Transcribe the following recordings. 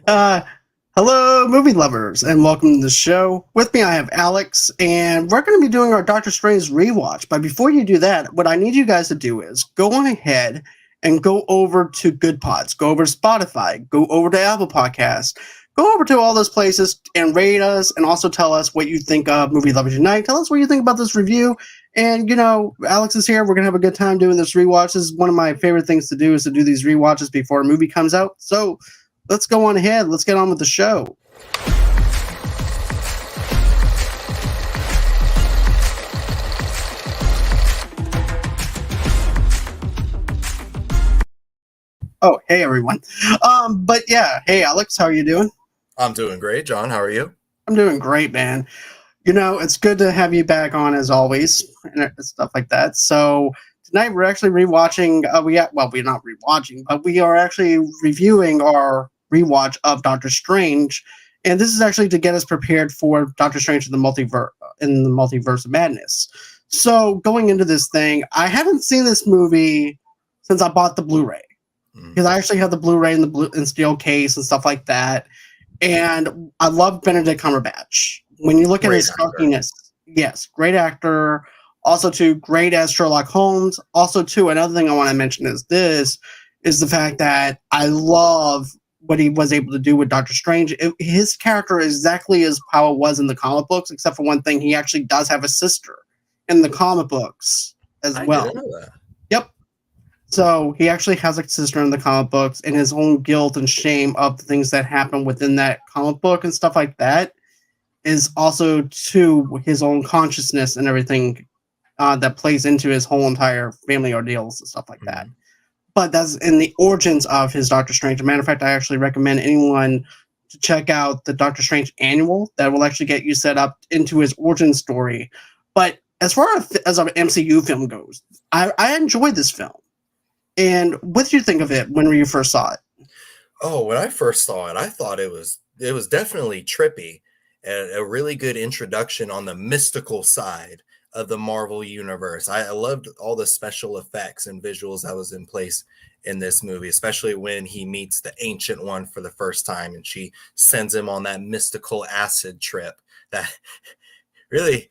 Uh, Hello, movie lovers, and welcome to the show. With me, I have Alex, and we're going to be doing our Doctor Strange rewatch. But before you do that, what I need you guys to do is go on ahead and go over to Good Pods, go over to Spotify, go over to Apple Podcasts, go over to all those places and rate us, and also tell us what you think of Movie Lovers Unite. Tell us what you think about this review. And Alex is here. We're gonna have a good time doing this rewatch. This is one of my favorite things to do is to do these rewatches before a movie comes out. So let's go on ahead. Let's get on with the show. Oh, hey everyone. But yeah, hey Alex, how are you doing? I'm doing great, John. How are you? I'm doing great, man. It's good to have you back on as always, and stuff like that. So tonight we're actually rewatching. We're not rewatching, but we are actually reviewing our rewatch of Doctor Strange, and this is actually to get us prepared for Doctor Strange in the Multiverse of Madness. So going into this thing, I haven't seen this movie since I bought the Blu-ray because I actually have the Blu-ray in the blue and steel case and stuff like that. And I love Benedict Cumberbatch. When you look at his snarkiness, yes, great actor. Also, too, great as Sherlock Holmes. Also, too, another thing I want to mention is the fact that I love what he was able to do with Doctor Strange. His character is exactly as how it was in the comic books, except for one thing: he actually does have a sister in the comic books as well. I didn't know that. Yep. So he actually has a sister in the comic books, and his own guilt and shame of the things that happen within that comic book and stuff like that is also to his own consciousness and everything that plays into his whole entire family ordeals and stuff like that. But that's in the origins of his Doctor Strange. As a matter of fact, I actually recommend anyone to check out the Doctor Strange annual that will actually get you set up into his origin story. But as far as an MCU film goes, I enjoyed this film. And what did you think of it when you first saw it? Oh, when I first saw it, I thought it was definitely trippy and a really good introduction on the mystical side of the Marvel universe. I loved all the special effects and visuals that was in place in this movie, especially when he meets the Ancient One for the first time and she sends him on that mystical acid trip that really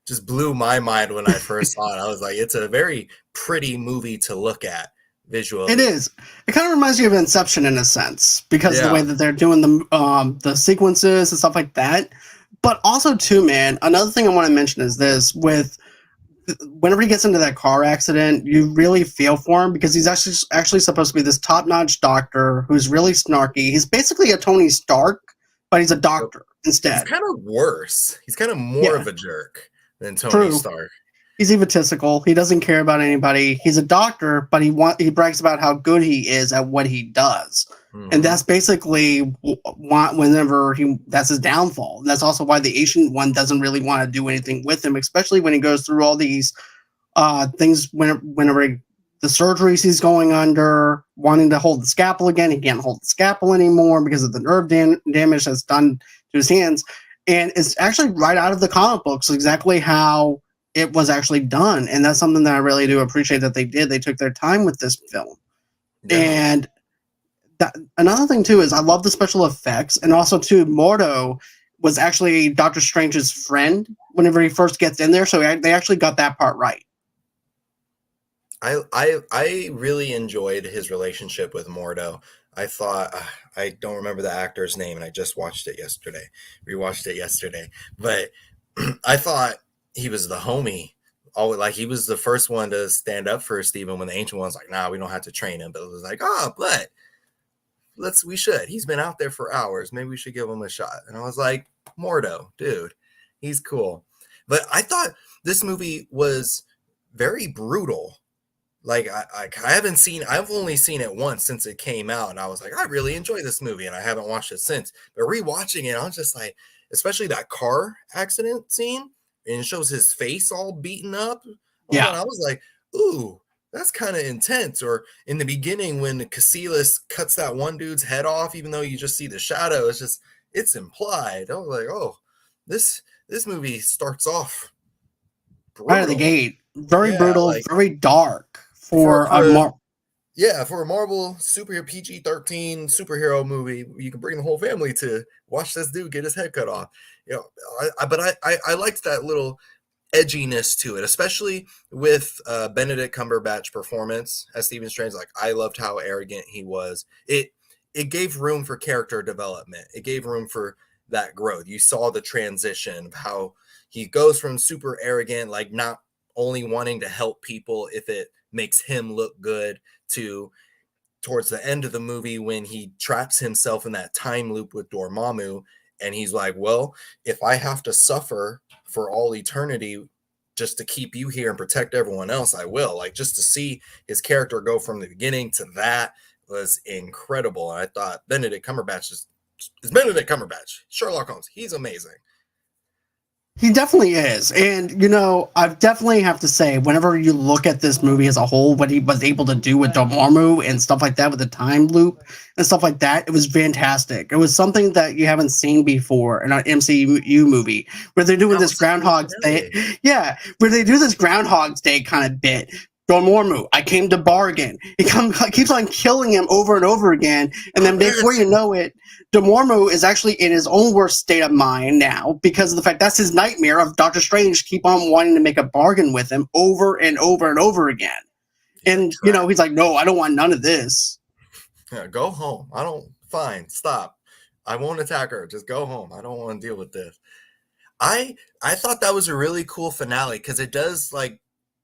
just blew my mind when I first saw it. I was like, it's a very pretty movie to look at visually. It is. It kind of reminds you of Inception in a sense because of the way that they're doing the sequences and stuff like that. But also, too, man, another thing I want to mention is this: whenever he gets into that car accident, you really feel for him because he's actually supposed to be this top-notch doctor who's really snarky. He's basically a Tony Stark, but he's a doctor instead. He's kind of worse. He's kind of more of a jerk than Tony Stark. He's egotistical. He doesn't care about anybody. He's a doctor, but he brags about how good he is at what he does, and that's basically that's his downfall. And that's also why the Ancient One doesn't really want to do anything with him, especially when he goes through all these things. Whenever the surgeries he's going under, wanting to hold the scalpel again, he can't hold the scalpel anymore because of the nerve damage that's done to his hands, and it's actually right out of the comic books exactly how it was actually done, and that's something that I really do appreciate that they did. They took their time with this film, and another thing too is I love the special effects, and also too, Mordo was actually Doctor Strange's friend whenever he first gets in there, so they actually got that part right. I really enjoyed his relationship with Mordo. I thought I don't remember the actor's name, and I just rewatched it yesterday, but I thought he was the homie. Like he was the first one to stand up for Stephen when the Ancient One's like, nah, we don't have to train him. But it was like, but we should. He's been out there for hours. Maybe we should give him a shot. And I was like, Mordo, dude, he's cool. But I thought this movie was very brutal. Like I've only seen it once since it came out. And I was like, I really enjoy this movie. And I haven't watched it since. But rewatching it, I was just like, especially that car accident scene. And it shows his face all beaten up. Yeah. And I was like, ooh, that's kind of intense. Or in the beginning when Casillas cuts that one dude's head off, even though you just see the shadow, it's implied. I was like, oh, this movie starts off brutal. Right out of the gate. Very brutal, very dark for a Yeah, for a Marvel superhero PG-13 superhero movie, you can bring the whole family to watch this dude get his head cut off. You know, but I liked that little edginess to it, especially with Benedict Cumberbatch performance as Stephen Strange. Like, I loved how arrogant he was. It gave room for character development. It gave room for that growth. You saw the transition of how he goes from super arrogant, like not only wanting to help people if it makes him look good, to towards the end of the movie when he traps himself in that time loop with Dormammu, and he's like, well, if I have to suffer for all eternity just to keep you here and protect everyone else, I will. Like, just to see his character go from the beginning to that was incredible. And I thought Benedict Cumberbatch is Benedict Cumberbatch. Sherlock Holmes, he's amazing. He definitely is. And, I definitely have to say, whenever you look at this movie as a whole, what he was able to do with Dormammu and stuff like that, with the time loop and stuff like that, it was fantastic. It was something that you haven't seen before in an MCU movie, where they're doing this Groundhog's Day. Yeah, where they do this Groundhog's Day kind of bit. Dormammu, I came to bargain. He keeps on killing him over and over again. And then before you know it, Dormammu is actually in his own worst state of mind now because of the fact that's his nightmare of Doctor Strange keep on wanting to make a bargain with him over and over and over again. And, he's like, no, I don't want none of this. Yeah, go home. Fine, stop. I won't attack her. Just go home. I don't want to deal with this. I thought that was a really cool finale because it does, like,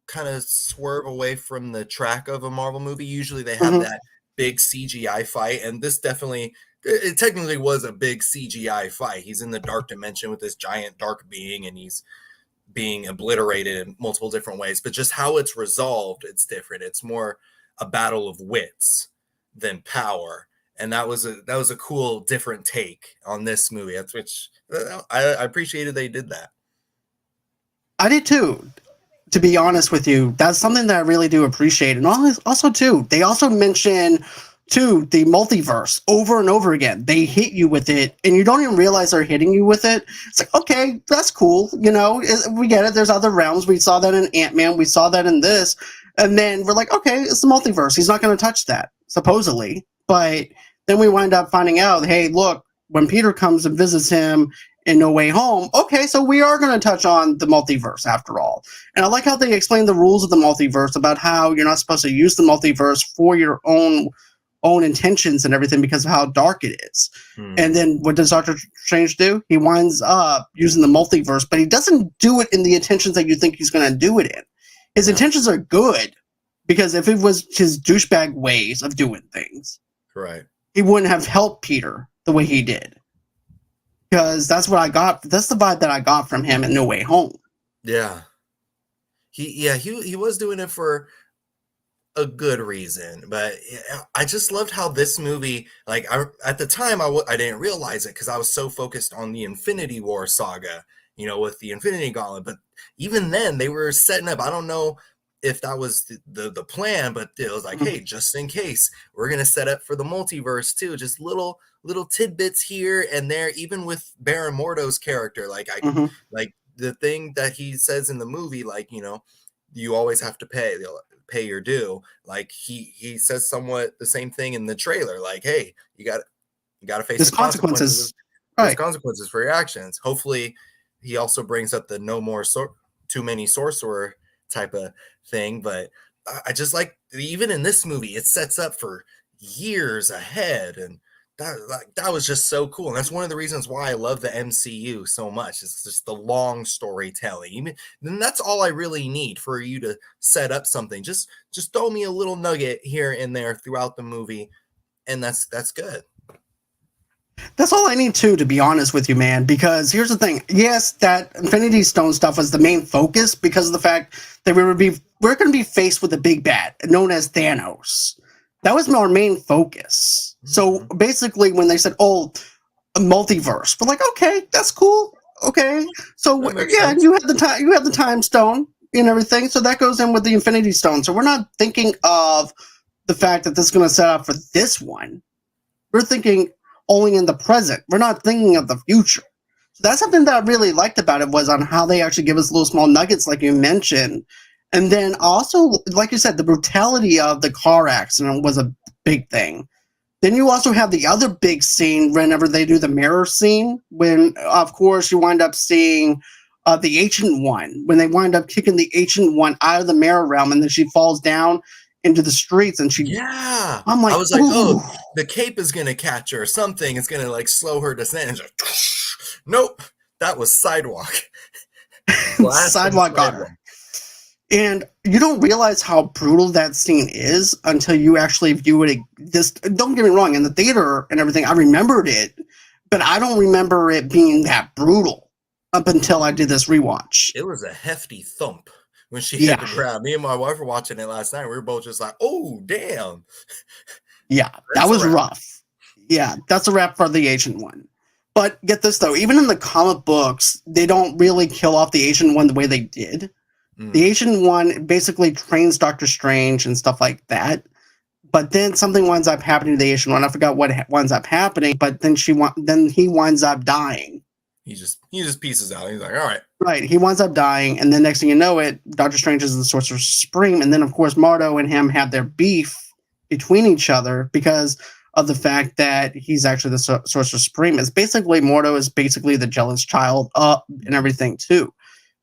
kind of swerve away from the track of a Marvel movie. Usually they have that big CGI fight, and this definitely, it technically was a big CGI fight. He's in the dark dimension with this giant dark being, and he's being obliterated in multiple different ways. But just how it's resolved, it's different. It's more a battle of wits than power, and that was a cool different take on this movie. That's which I appreciated they did that. I did too. To be honest with you, that's something that I really do appreciate. And also, too, they also mention, too, the multiverse over and over again. They hit you with it, and you don't even realize they're hitting you with it. It's like, okay, that's cool. We get it. There's other realms. We saw that in Ant-Man. We saw that in this. And then we're like, okay, it's the multiverse. He's not going to touch that, supposedly. But then we wind up finding out, hey, look, when Peter comes and visits him in No Way Home, okay, so we are going to touch on the multiverse after all. And I like how they explain the rules of the multiverse, about how you're not supposed to use the multiverse for your own intentions and everything because of how dark it is. And then what does Doctor Strange do? He winds up using the multiverse, but he doesn't do it in the intentions that you think he's going to do it in. His intentions are good, because if it was his douchebag ways of doing things, right, he wouldn't have helped Peter the way he did. Because that's what I got. That's the vibe that I got from him in No Way Home. Yeah. He was doing it for a good reason, but I just loved how this movie, like, at the time I didn't realize it because I was so focused on the Infinity War saga, with the Infinity Gauntlet. But even then, they were setting up. I don't know if that was the plan, but it was like, hey, just in case, we're gonna set up for the multiverse too. Just little tidbits here and there, even with Baron Mordo's character. Like like the thing that he says in the movie, like, you always have to pay your due. Like he says somewhat the same thing in the trailer. Like, hey, you got to face the consequences. Right. There's consequences for your actions. Hopefully, he also brings up the no more too many sorcerer type of thing. But I just like, even in this movie, it sets up for years ahead, and that was just so cool. And that's one of the reasons why I love the MCU so much. It's just the long storytelling. And that's all I really need for you to set up something. Just throw me a little nugget here and there throughout the movie, and that's good. That's all I need to be honest with you, man. Because here's the thing. Yes, that Infinity Stone stuff was the main focus because of the fact that we're going to be faced with a big bad known as Thanos. That was our main focus. So basically, when they said, "Oh, a multiverse," we're like, "Okay, that's cool. Okay." So yeah, you have the time stone and everything. So that goes in with the Infinity Stone. So we're not thinking of the fact that this is going to set up for this one. We're thinking only in the present. We're not thinking of the future. So that's something that I really liked about it, was on how they actually give us little small nuggets, like you mentioned, And then also, like you said, the brutality of the car accident was a big thing. Then you also have the other big scene whenever they do the mirror scene, when, of course, you wind up seeing the Ancient One, when they wind up kicking the Ancient One out of the mirror realm, and then she falls down into the streets, and Yeah. I'm like, I was like, ooh. oh, the cape is going to catch her or something. It's going to like slow her descent. And just, nope. That was Sidewalk. Sidewalk got her. And you don't realize how brutal that scene is until you actually view it. Don't get me wrong, in the theater and everything, I remembered it, but I don't remember it being that brutal up until I did this rewatch. It was a hefty thump when she hit the ground. Me and my wife were watching it last night. We were both just like, oh, damn. Yeah, that was rough. Yeah, that's a wrap for the Ancient One. But get this, though. Even in the comic books, they don't really kill off the Ancient One the way they did. The Ancient One basically trains Doctor Strange and stuff like that. But then something winds up happening to the Ancient One. I forgot what winds up happening, but then he winds up dying. He just pieces out. He's like, all right. Right. He winds up dying, and then next thing you know it, Doctor Strange is the Sorcerer Supreme, and then of course Mordo and him have their beef between each other because of the fact that he's actually the Sorcerer Supreme. It's basically Mordo is basically the jealous child and everything too.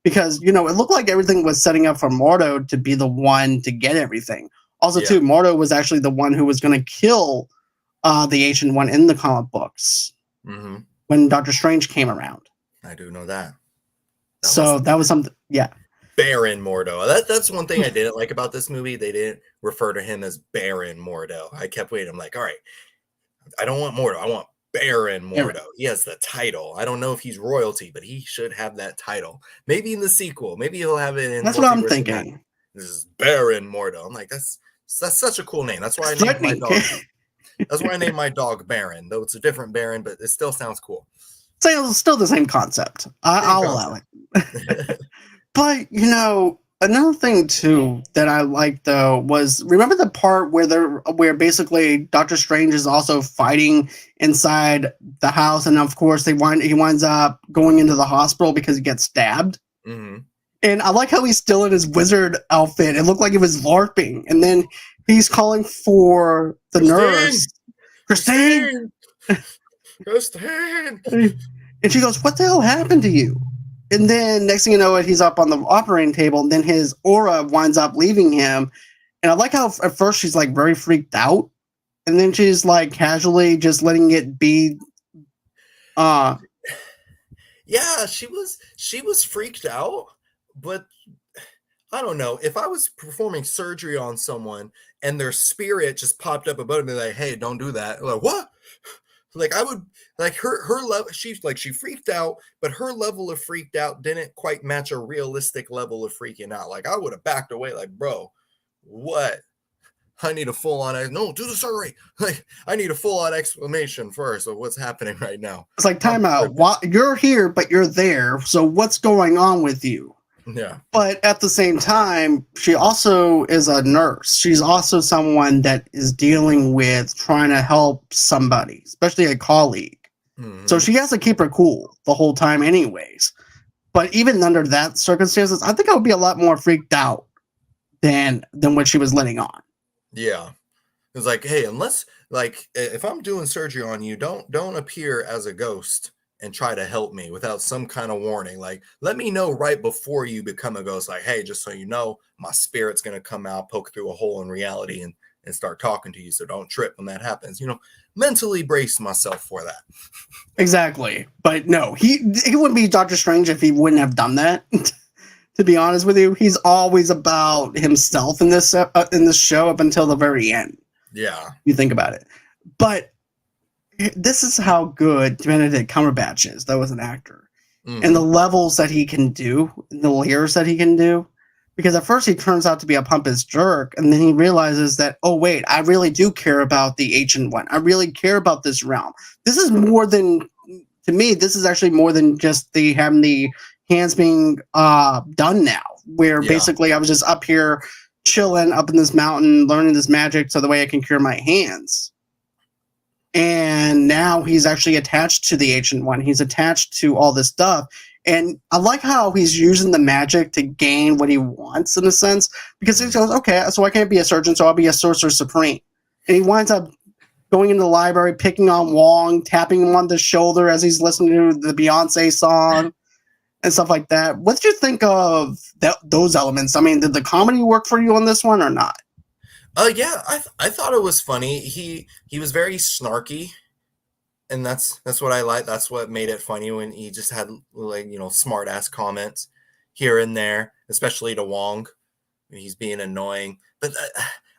Because, it looked like everything was setting up for Mordo to be the one to get everything. Also, too, Mordo was actually the one who was going to kill the Ancient One in the comic books when Doctor Strange came around. I do know that. That was something, yeah. Baron Mordo. That's one thing I didn't like about this movie. They didn't refer to him as Baron Mordo. I kept waiting. I'm like, all right, I don't want Mordo. I want Baron Mordo. He has the title. I don't know if he's royalty, but he should have that title. Maybe in the sequel. Maybe he'll have it in. That's what I'm thinking. This is Baron Mordo. I'm like, that's such a cool name. That's why I named my dog. That's why I named my dog Baron. Though it's a different Baron, but it still sounds cool. Still the same concept. I'll allow it. But another thing too that I liked though was, remember the part where basically Doctor Strange is also fighting inside the house, and of course he winds up going into the hospital because he gets stabbed. And I like how he's still in his wizard outfit. It looked like he was LARPing, and then he's calling for the nurse, Christine. And she goes, "What the hell happened to you?" And then next thing you know, he's up on the operating table, and then his aura winds up leaving him. And I like how at first she's like very freaked out, and then she's like casually just letting it be. Yeah, she was freaked out, but I don't know. If I was performing surgery on someone and their spirit just popped up above me, like, "Hey, don't do that." Like, what? Like, I would, like, her level, she freaked out, but her level of freaked out didn't quite match a realistic level of freaking out. Like, I would have backed away, like, bro, what? I need a full-on, no, do the surgery. Like, I need a full-on explanation first of what's happening right now. It's like, time out. You're here, but you're there, so what's going on with you? Yeah. But at the same time, she also is a nurse. She's also someone that is dealing with trying to help somebody, especially a colleague. So she has to keep her cool the whole time anyways. But even under that circumstances, I think I would be a lot more freaked out than what she was letting on. Yeah. It's like, hey, unless, like, if I'm doing surgery on you, don't appear as a ghost and try to help me without some kind of warning. Like, let me know right before you become a ghost. Like, hey, just so you know, my spirit's going to come out, poke through a hole in reality and start talking to you. So don't trip when that happens. Mentally brace myself for that. Exactly. But no, he wouldn't be Doctor Strange if he wouldn't have done that. To be honest with you, he's always about himself in this show up until the very end. Yeah. You think about it. But this is how good Benedict Cumberbatch is, though, as an actor. And the levels that he can do, the layers that he can do. Because at first he turns out to be a pompous jerk, and then he realizes that, oh, wait, I really do care about the Ancient One. I really care about this realm. This is more than, to me, this is actually more than just having the hands being done now. Where basically I was just up here chilling up in this mountain, learning this magic so the way I can cure my hands. And now now he's actually attached to the Ancient One. He's attached to all this stuff. And I like how he's using the magic to gain what he wants, in a sense, because he goes, okay, so I can't be a surgeon, so I'll be a sorcerer supreme. And he winds up going into the library, picking on Wong, tapping him on the shoulder as he's listening to the Beyonce song and stuff like that. What did you think of those elements? I mean, did the comedy work for you on this one or not? Yeah, I thought it was funny. He was very snarky, and that's what I like. That's what made it funny, when he just had, like, smart ass comments here and there, especially to Wong when he's being annoying. But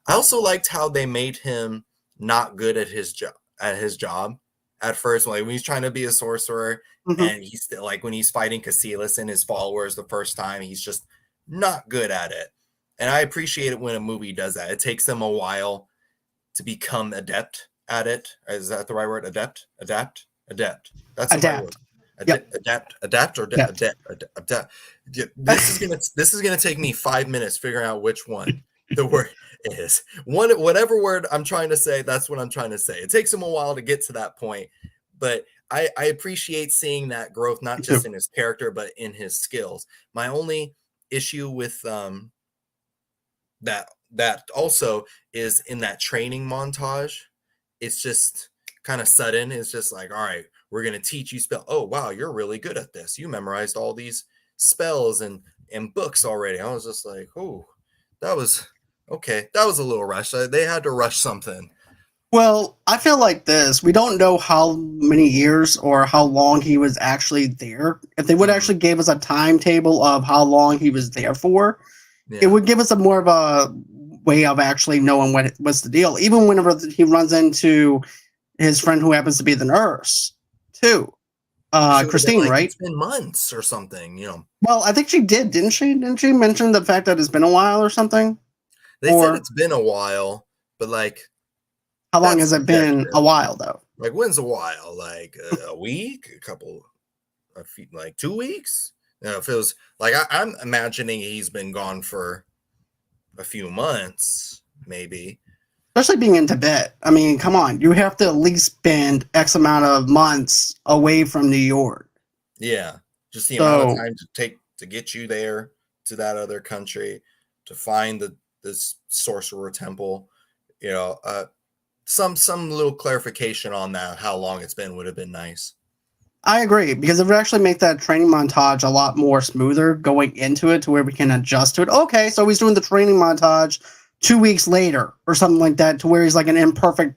I also liked how they made him not good at his job at first. Like, when he's trying to be a sorcerer, and he's still, like, when he's fighting Cassilis and his followers the first time, he's just not good at it. And I appreciate it when a movie does that. It takes them a while to become adept at it. Is that the right word? Adapt. That's the right word. Adapt. This is gonna take me 5 minutes figuring out which one the word is. Whatever word I'm trying to say, that's what I'm trying to say. It takes him a while to get to that point, but I appreciate seeing that growth, not just in his character, but in his skills. My only issue with that also is in that training montage. It's just kind of sudden. It's just like, all right, we're going to teach you spell. Oh, wow, you're really good at this. You memorized all these spells and books already. I was just like, oh, that was okay. That was a little rush. They had to rush something. Well, I feel like this. We don't know how many years or how long he was actually there. If they would actually give us a timetable of how long he was there for, it would give us a more of a way of actually knowing what's the deal. Even whenever he runs into his friend who happens to be the nurse, too. Christine, right? It's been months or something, Well, I think she did, didn't she? Didn't she mention the fact that it's been a while or something? They said it's been a while, but like, how long has it been a while, though? Like, when's a while? Like a week, like 2 weeks? If it was like, I'm imagining he's been gone for a few months, maybe. Especially being in Tibet. I mean, come on. You have to at least spend X amount of months away from New York. Yeah. Just the amount of time to take to get you there, to that other country, to find this sorcerer temple. Some little clarification on that, how long it's been, would have been nice. I agree, because it would actually make that training montage a lot more smoother going into it, to where we can adjust to it. Okay, so he's doing the training montage 2 weeks later or something like that, to where he's like an imperfect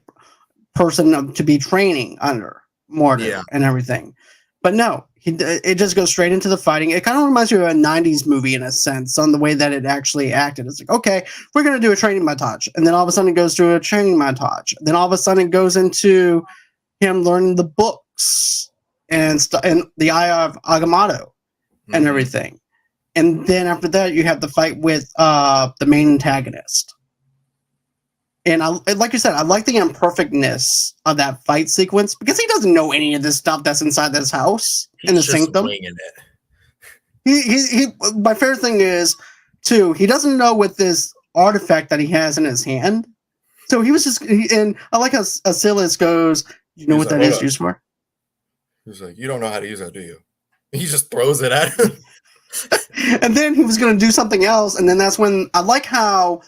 person to be training under Mordo and everything. But no, it just goes straight into the fighting. It kind of reminds me of a 90s movie in a sense, on the way that it actually acted. It's like, okay, we're going to do a training montage. And then all of a sudden it goes to a training montage. Then all of a sudden it goes into him learning the books and the Eye of Agamotto and everything. And then after that, you have the fight with the main antagonist. And like you said, I like the imperfectness of that fight sequence, because he doesn't know any of this stuff that's inside this house in the sanctum. My favorite thing is, too, he doesn't know what this artifact that he has in his hand. So he was just, and I like how Asilis goes, you know what that is used for? He's like, you don't know how to use that, do you? He just throws it at him. And then he was going to do something else, and then that's when I like how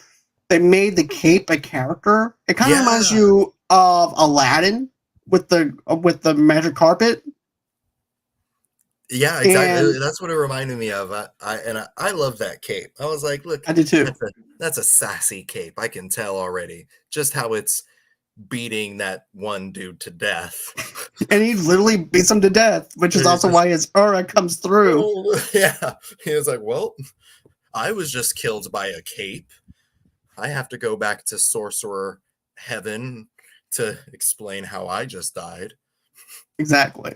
they made the cape a character. It kind of reminds you of Aladdin with the magic carpet. Yeah, exactly. And that's what it reminded me of. I love that cape. I was like, look, I do too. That's a sassy cape. I can tell already just how it's beating that one dude to death. And he literally beats him to death, which is also why his aura comes through. Yeah. He was like, well, I was just killed by a cape. I have to go back to sorcerer heaven to explain how I just died. Exactly.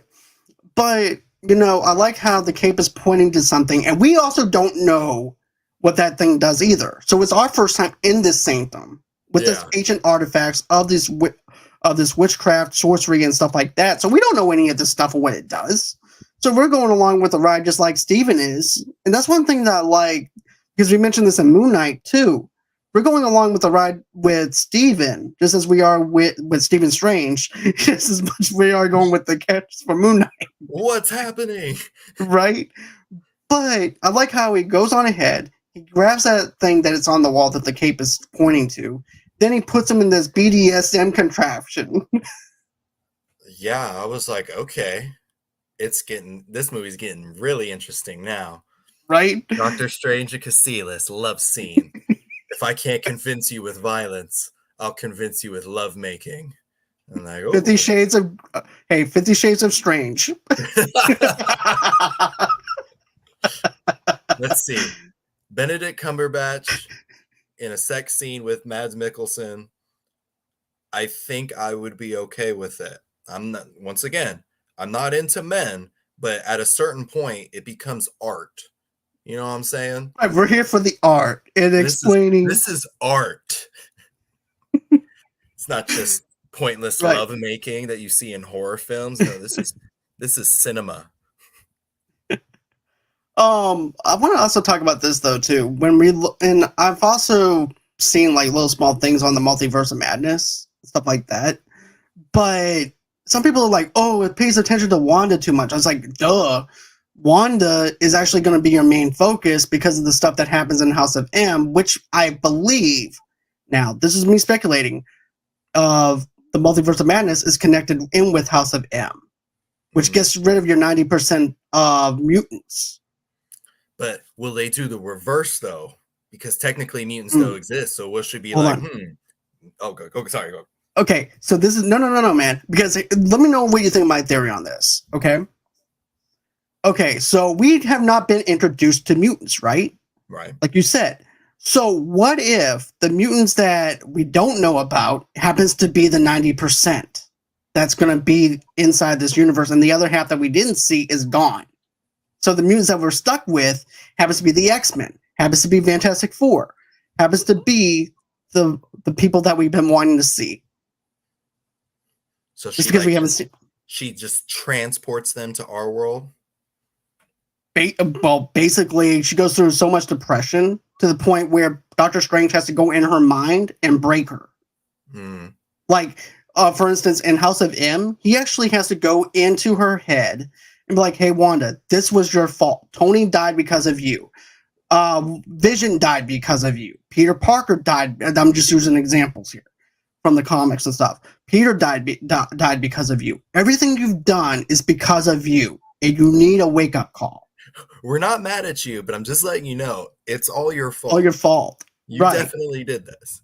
But, I like how the cape is pointing to something, and we also don't know what that thing does either. So it's our first time in this sanctum with this ancient artifacts of this witchcraft, sorcery, and stuff like that. So we don't know any of this stuff or what it does. So we're going along with the ride just like Steven is. And that's one thing that I like, because we mentioned this in Moon Knight too. we're going along with the ride with Steven, just as we are with Stephen Strange, just as much we are going with the characters for Moon Knight. What's happening? Right? But I like how he goes on ahead, he grabs that thing that is on the wall that the cape is pointing to, then he puts him in this BDSM contraption. Yeah, I was like, okay, this movie's getting really interesting now. Right? Doctor Strange and Casillas love scene. If I can't convince you with violence, I'll convince you with lovemaking. And like, 50 Shades of 50 Shades of Strange. Let's see. Benedict Cumberbatch in a sex scene with Mads Mikkelsen. I think I would be okay with it. I'm not into men, but at a certain point it becomes art. You know what I'm saying? Right, we're here for the art and explaining. This is art. It's not just pointless love making that you see in horror films. No, this is cinema. I want to also talk about this though too. And I've also seen like little small things on the Multiverse of Madness, stuff like that. But some people are like, "Oh, it pays attention to Wanda too much." I was like, "Duh." Wanda is actually going to be your main focus because of the stuff that happens in House of M, which I believe, now this is me speculating, of the Multiverse of Madness is connected in with House of M, which gets rid of your 90% of mutants. But will they do the reverse though? Because technically mutants don't exist, so what should be Hold like, on. Oh, go. Sorry, go. Okay, so this is, no, man, because let me know what you think of my theory on this, okay? Okay, so we have not been introduced to mutants, right? Right. Like you said. So what if the mutants that we don't know about happens to be the 90% that's going to be inside this universe, and the other half that we didn't see is gone? So the mutants that we're stuck with happens to be the X-Men, happens to be Fantastic Four, happens to be the people that we've been wanting to see. So just because we haven't seen, she just transports them to our world. Well, basically, she goes through so much depression to the point where Doctor Strange has to go in her mind and break her. Like, for instance, in House of M, he actually has to go into her head and be like, "Hey, Wanda, this was your fault. Tony died because of you. Vision died because of you. Peter Parker died." I'm just using examples here from the comics and stuff. Peter died because of you. Everything you've done is because of you, and you need a wake-up call. We're not mad at you, but I'm just letting you know it's all your fault. All your fault. You definitely did this.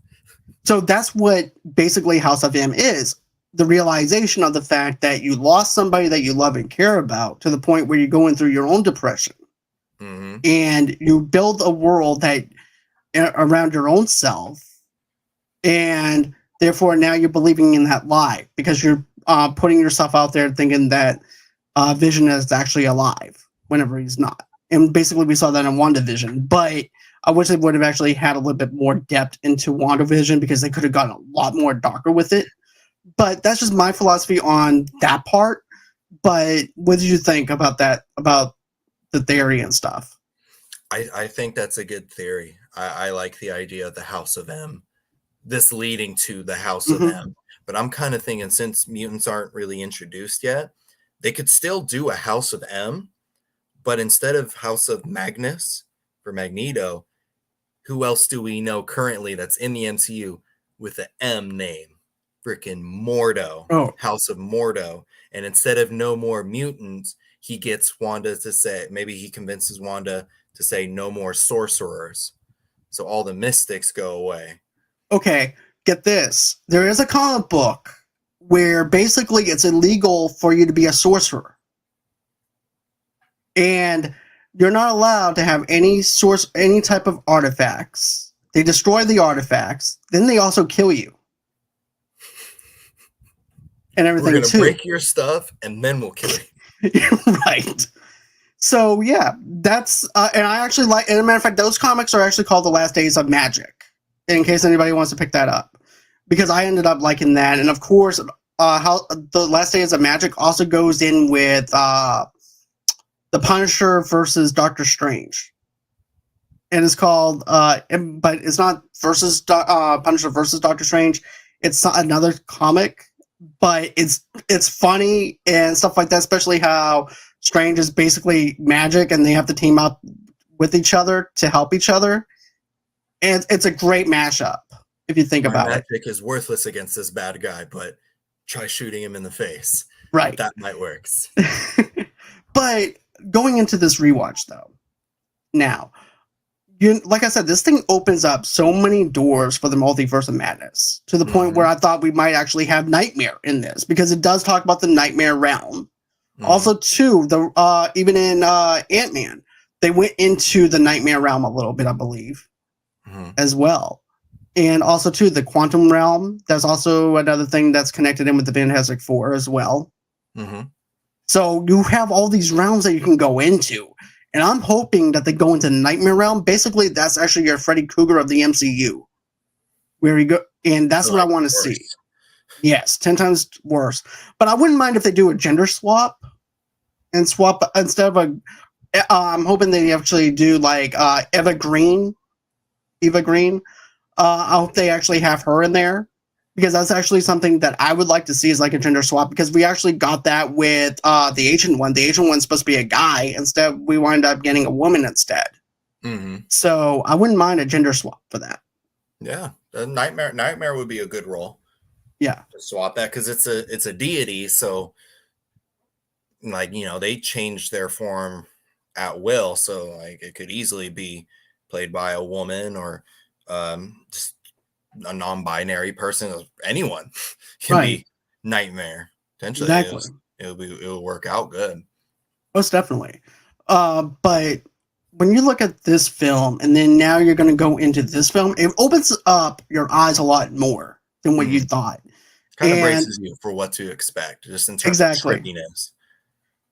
So that's what basically House of M is. The realization of the fact that you lost somebody that you love and care about to the point where you're going through your own depression. And you build a world that around your own self. And therefore now you're believing in that lie because you're putting yourself out there thinking that Vision is actually alive whenever he's not. And basically we saw that in WandaVision, but I wish they would have actually had a little bit more depth into WandaVision because they could have gotten a lot more darker with it. But that's just my philosophy on that part. But what did you think about that, about the theory and stuff? I think that's a good theory. I like the idea of the House of M, this leading to the House of M. But I'm kind of thinking, since mutants aren't really introduced yet, they could still do a House of M, but instead of House of Magnus for Magneto, who else do we know currently that's in the MCU with an M name? Freaking Mordo. House of Mordo. And instead of no more mutants, he gets Wanda to say, maybe he convinces Wanda to say no more sorcerers. So all the mystics go away. Okay, get this. There is a comic book where basically it's illegal for you to be a sorcerer. And you're not allowed to have any type of artifacts. They destroy the artifacts, then they also kill you. And everything We're gonna too. break your stuff and then we'll kill you. Right. So yeah, that's and I actually like, and as a matter of fact, those comics are actually called The Last Days of Magic, in case anybody wants to pick that up, because I ended up liking that. And of course, how The Last Days of Magic also goes in with the Punisher versus Doctor Strange. and it's called but it's not versus Punisher versus Doctor Strange. It's another comic, but it's funny and stuff like that, especially how Strange is basically magic and they have to team up with each other to help each other. And it's a great mashup if you think My about it. magic is worthless against this bad guy, but try shooting him in the face. Right. That might work. But going into this rewatch though, now, like I said, this thing opens up so many doors for the Multiverse of Madness to the point where I thought we might actually have Nightmare in this, because it does talk about the Nightmare realm. Also, too, even in Ant-Man, they went into the Nightmare realm a little bit, I believe, as well. And also, too, the Quantum realm. That's also another thing that's connected in with the Fantastic Four as well. So you have all these realms that you can go into. And I'm hoping that they go into Nightmare Realm. Basically, that's actually your Freddy Krueger of the MCU. Where you go, and that's what I want to see. Yes, 10 times worse. But I wouldn't mind if they do a gender swap and swap instead of I'm hoping they actually do like Eva Green. I hope they actually have her in there, because that's actually something that I would like to see, is like a gender swap, because we actually got that with the Ancient One. The Ancient One's supposed to be a guy. Instead, we wind up getting a woman instead. So I wouldn't mind a gender swap for that. Yeah, Nightmare would be a good role. Yeah, to swap that, because it's a deity, so like, you know, they change their form at will, so like it could easily be played by a woman or just a non-binary person. Anyone can be Nightmare potentially. Exactly. It'll work out good. Most definitely. But when you look at this film, and then now you're going to go into this film, it opens up your eyes a lot more than what you thought. Kind of braces you for what to expect, just in terms of trickiness.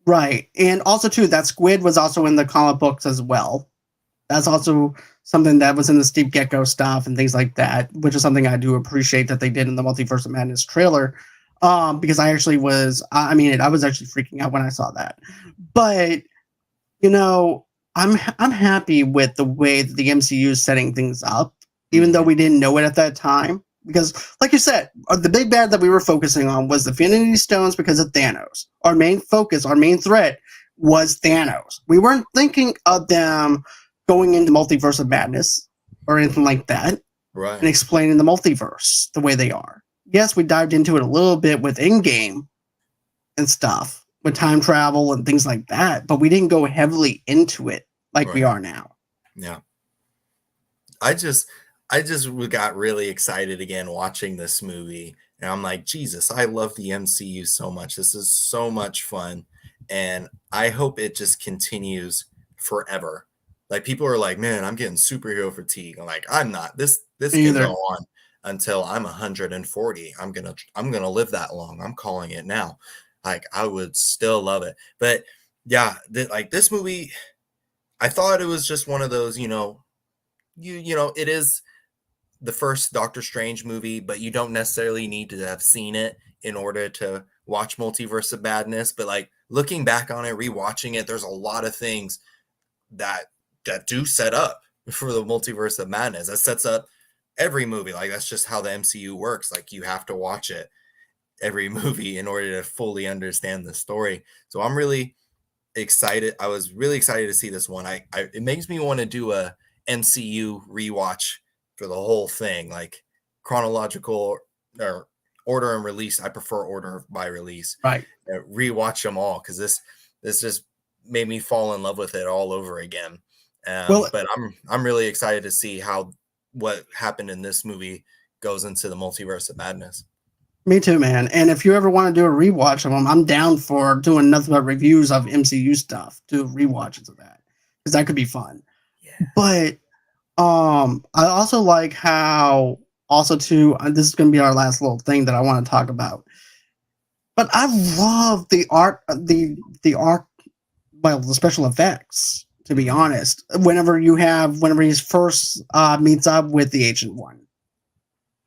Right. And also, too, that squid was also in the comic books as well. That's also something that was in the Steve Gecko stuff and things like that, which is something I do appreciate that they did in the Multiverse of Madness trailer. Because I actually was, I was actually freaking out when I saw that. But, you know, I'm happy with the way that the MCU is setting things up, even though we didn't know it at that time. Because, like you said, the big bad that we were focusing on was the Infinity Stones because of Thanos. Our main focus, our main threat was Thanos. We weren't thinking of them going into Multiverse of Madness or anything like that. Right. And explaining the multiverse the way they are. Yes, we dived into it a little bit with Endgame and stuff, with time travel and things like that, but we didn't go heavily into it like we are now. Yeah. I just got really excited again watching this movie, and I'm like, Jesus, I love the MCU so much. This is so much fun, and I hope it just continues forever. Like, people are like, man, I'm getting superhero fatigue. I'm like, I'm not. This can go on until I'm 140. I'm gonna live that long. I'm calling it now. Like, I would still love it. But yeah, like this movie, I thought it was just one of those, you know, it is the first Doctor Strange movie, but you don't necessarily need to have seen it in order to watch Multiverse of Madness. But like, looking back on it, rewatching it, there's a lot of things that do set up for the Multiverse of Madness. That sets up every movie. Like, that's just how the MCU works. Like, you have to watch it every movie in order to fully understand the story. So I'm really excited. I was really excited to see this one. It makes me want to do a MCU rewatch for the whole thing, like chronological or order and release. I prefer order by release. Right. Rewatch them all, because this just made me fall in love with it all over again. But I'm really excited to see how what happened in this movie goes into the Multiverse of Madness. Me too, man. And if you ever want to do a rewatch of them, I'm down for doing nothing but reviews of MCU stuff, do rewatches of that, because that could be fun. Yeah. But I also like how also too. This is going to be our last little thing that I want to talk about. But I love the art, the special effects. To be honest, whenever he first meets up with the Ancient One,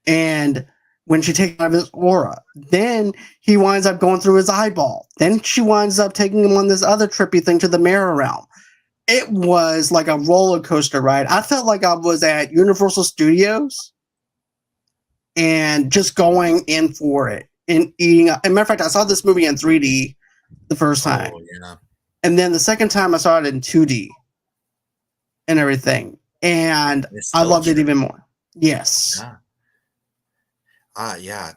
and when she takes out of his aura, then he winds up going through his eyeball. Then she winds up taking him on this other trippy thing to the mirror realm. It was like a roller coaster ride. I felt like I was at Universal Studios and just going in for it and eating. As a matter of fact, I saw this movie in 3D the first time. Oh yeah. And then the second time I saw it in 2D and everything. And I loved it even more. Yes. Yeah. Yeah.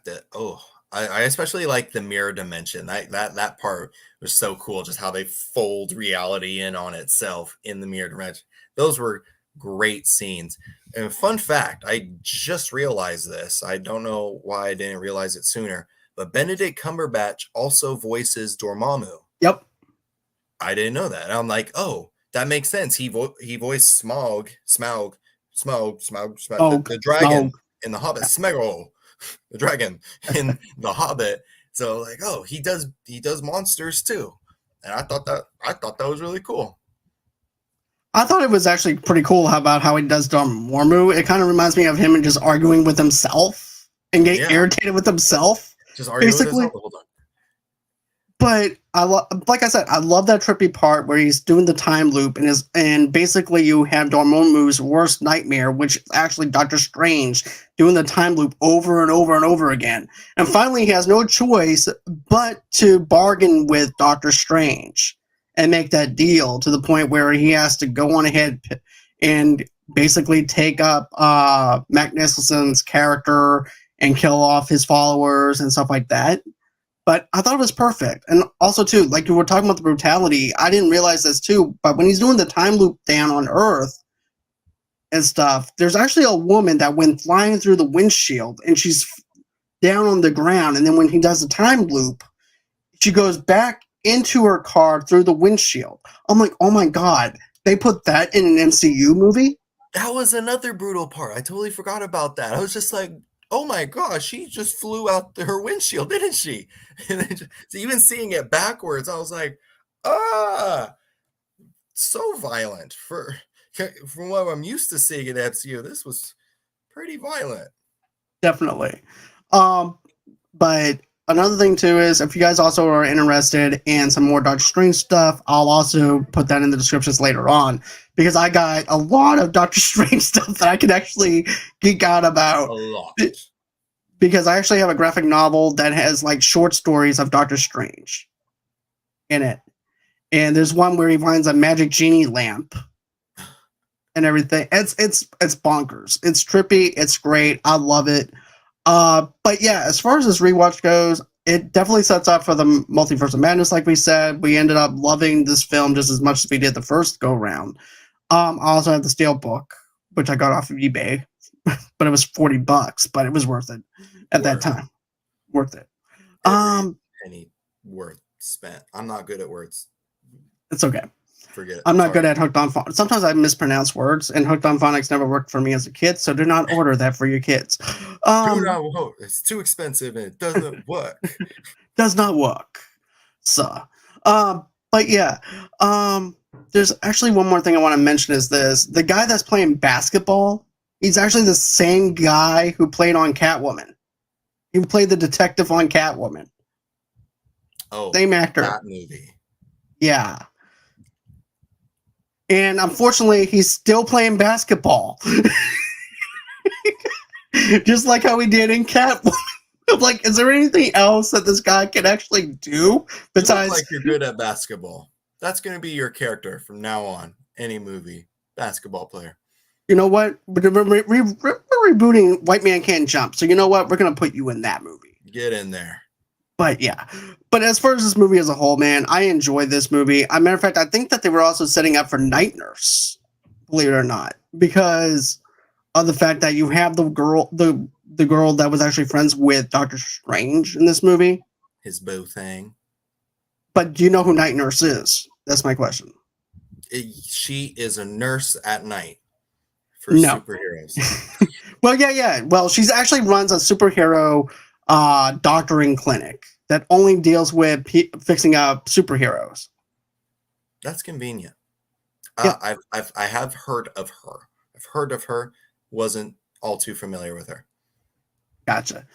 I especially like the mirror dimension. That part was so cool, just how they fold reality in on itself in the mirror dimension. Those were great scenes. And fun fact, I just realized this. I don't know why I didn't realize it sooner, but Benedict Cumberbatch also voices Dormammu. Yep. I didn't know that. And I'm like, oh, that makes sense. He voiced Smaug, the dragon in The Hobbit, Smeagol, the dragon in The Hobbit. So like, oh, he does monsters too. And I thought that was really cool. I thought it was actually pretty cool about how he does Dormammu. It kind of reminds me of him and just arguing with himself and getting irritated with himself. Just arguing with himself the whole time. But like I said, I love that trippy part where he's doing the time loop and basically you have Dormammu's worst nightmare, which is actually Doctor Strange doing the time loop over and over and over again. And finally, he has no choice but to bargain with Doctor Strange and make that deal to the point where he has to go on ahead and basically take up Matt Nicholson's character and kill off his followers and stuff like that. But I thought it was perfect. And also, too, like you were talking about the brutality, I didn't realize this, too, but when he's doing the time loop down on Earth and stuff, there's actually a woman that went flying through the windshield, and she's down on the ground. And then when he does the time loop, she goes back into her car through the windshield. I'm like, oh, my God, they put that in an MCU movie? That was another brutal part. I totally forgot about that. I was just like, oh my gosh, she just flew out her windshield, didn't she? And so even seeing it backwards, I was like, so violent. From what I'm used to seeing in MCU, this was pretty violent. Definitely. But another thing too is if you guys also are interested in some more Doctor Strange stuff, I'll also put that in the descriptions later on because I got a lot of Doctor Strange stuff that I can actually geek out about. A lot. Because I actually have a graphic novel that has like short stories of Doctor Strange in it. And there's one where he finds a magic genie lamp and everything. It's bonkers. It's trippy. It's great. I love it. But yeah, as far as this rewatch goes, it definitely sets up for the Multiverse of Madness. Like we said, we ended up loving this film just as much as we did the first go round. I also have the Steelbook, which I got off of eBay, but it was $40, but it was worth it at that time. Worth it. Every penny worth spent. I'm not good at words. It's okay. Forget it. I'm not good at Hooked on Phonics. Sometimes I mispronounce words, and Hooked on Phonics never worked for me as a kid, so do not order that for your kids. It's too expensive and it doesn't work. Does not work. So, but yeah, there's actually one more thing I want to mention is this. The guy that's playing basketball, he's actually the same guy who played on Catwoman. He played the detective on Catwoman. Oh, same actor. That movie. Yeah. And unfortunately, he's still playing basketball. Just like how he did in Catwoman. Like, is there anything else that this guy can actually do besides... You look like you're good at basketball. That's going to be your character from now on. Any movie. Basketball player. You know what? We're rebooting White Man Can't Jump. So you know what? We're going to put you in that movie. Get in there. But yeah. But as far as this movie as a whole, man, I enjoyed this movie. As a matter of fact, I think that they were also setting up for Night Nurse, believe it or not, because of the fact that you have the girl that was actually friends with Doctor Strange in this movie. His boo thing. But do you know who Night Nurse is? That's my question. She is a nurse at night for superheroes. Well, yeah. Well, she's actually runs a superhero doctoring clinic that only deals with fixing up superheroes. That's convenient. Yeah. I have heard of her. I've heard of her. Wasn't all too familiar with her. Gotcha.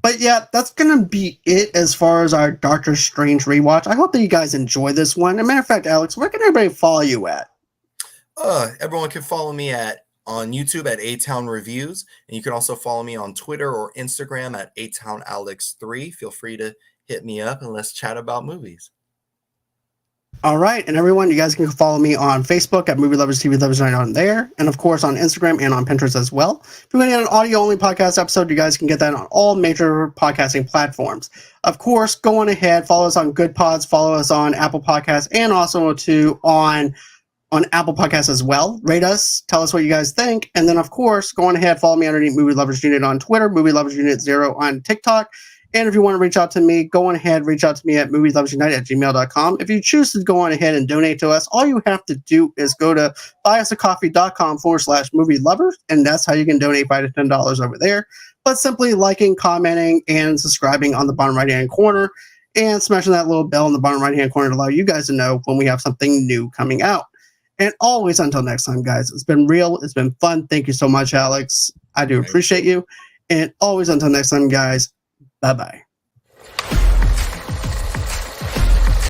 But yeah, that's gonna be it as far as our Doctor Strange rewatch. I hope that you guys enjoy this one. As a matter of fact, Alex, where can everybody follow you at? Everyone can follow me on YouTube at A Town Reviews, and you can also follow me on Twitter or Instagram at ATownAlex3. Feel free to hit me up and let's chat about movies. All right, and everyone, you guys can follow me on Facebook at Movie Lovers TV Lovers right on there, and of course on Instagram and on Pinterest as well. If you're going to get an audio-only podcast episode, you guys can get that on all major podcasting platforms. Of course, go on ahead, follow us on Good Pods, follow us on Apple Podcasts, and also on Apple Podcasts as well. Rate us, tell us what you guys think, and then of course, go on ahead, follow me underneath Movie Lovers Unit on Twitter, Movie Lovers Unit 0 on TikTok. And if you want to reach out to me, go on ahead, reach out to me at movieloversunite@gmail.com. If you choose to go on ahead and donate to us, all you have to do is go to buyusacoffee.com/movie lovers, and that's how you can donate $5 to $10 over there. But simply liking, commenting, and subscribing on the bottom right-hand corner, and smashing that little bell in the bottom right-hand corner to allow you guys to know when we have something new coming out. And always, until next time, guys, it's been real. It's been fun. Thank you so much, Alex. I do appreciate you. And always, until next time, guys, bye-bye.